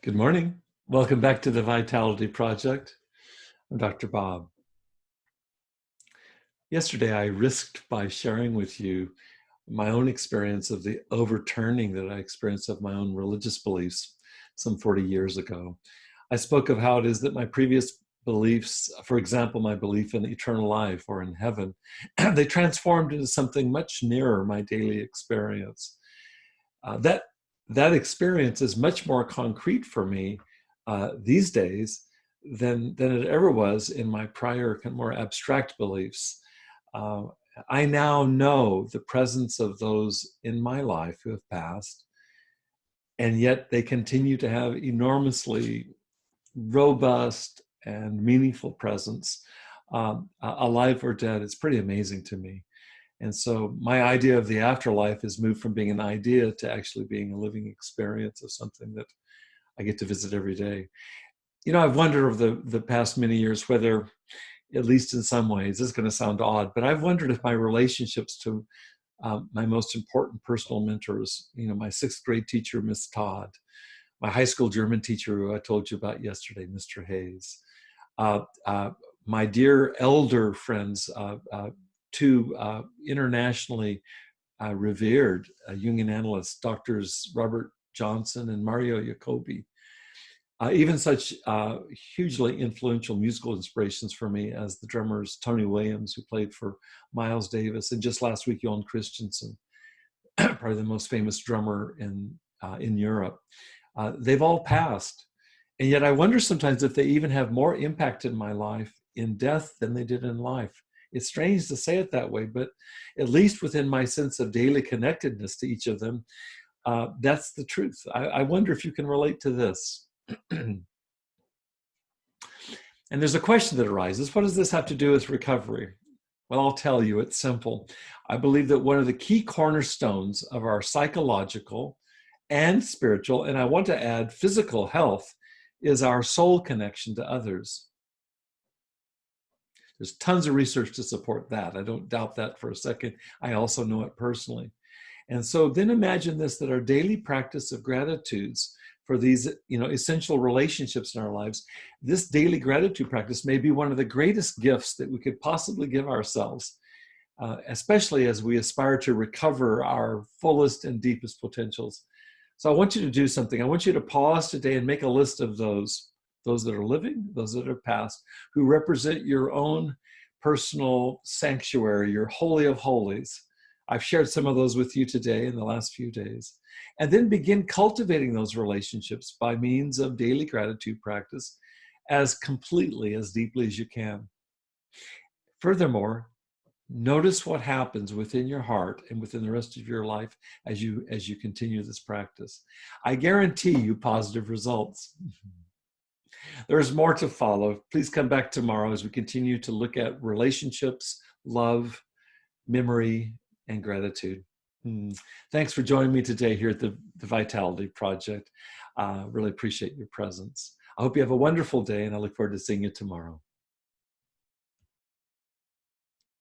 Good morning. Welcome back to the Vitality Project. I'm Dr. Bob. Yesterday, I risked by sharing with you my own experience of the overturning that I experienced of my own religious beliefs some 40 years ago. I spoke of how it is that my previous beliefs, for example, my belief in eternal life or in heaven, they transformed into something much nearer my daily experience. That experience is much more concrete for me these days than it ever was in my prior, more abstract beliefs. Uh, I now know the presence of those in my life who have passed, and yet they continue to have enormously robust and meaningful presence, alive or dead. It's pretty amazing to me. And so my idea of the afterlife has moved from being an idea to actually being a living experience of something that I get to visit every day. You know, I've wondered over the past many years whether, at least in some ways, this is going to sound odd, but I've wondered if my relationships to my most important personal mentors, my sixth grade teacher, Miss Todd, my high school German teacher who I told you about yesterday, Mr. Hayes, my dear elder friends, two internationally revered Jungian analysts, Doctors Johnson and Mario Jacoby, even such hugely influential musical inspirations for me as the drummers Tony Williams, who played for Miles Davis, and just last week, Jon Christensen, probably the most famous drummer in Europe. They've all passed. And yet I wonder sometimes if they even have more impact in my life in death than they did in life. It's strange to say it that way, but at least within my sense of daily connectedness to each of them, that's the truth. I wonder if you can relate to this. And there's a question that arises. What does this have to do with recovery? Well, I'll tell you, it's simple. I believe that one of the key cornerstones of our psychological and spiritual, and I want to add physical health, is our soul connection to others. There's tons of research to support that. I don't doubt that for a second. I also know it personally. And so then imagine this, that our daily practice of gratitudes for these, essential relationships in our lives, this daily gratitude practice may be one of the greatest gifts that we could possibly give ourselves, especially as we aspire to recover our fullest and deepest potentials. So I want you to do something. I want you to pause today and make a list of those that are living, those that are past, who represent your own personal sanctuary, your holy of holies. I've shared some of those with you today in the last few days. And then begin cultivating those relationships by means of daily gratitude practice as completely, as deeply as you can. Furthermore, notice what happens within your heart and within the rest of your life as you continue this practice. I guarantee you positive results. There's more to follow. Please come back tomorrow as we continue to look at relationships, love, memory, and gratitude. Thanks for joining me today here at the Vitality Project. Really appreciate your presence. I hope you have a wonderful day, and I look forward to seeing you tomorrow.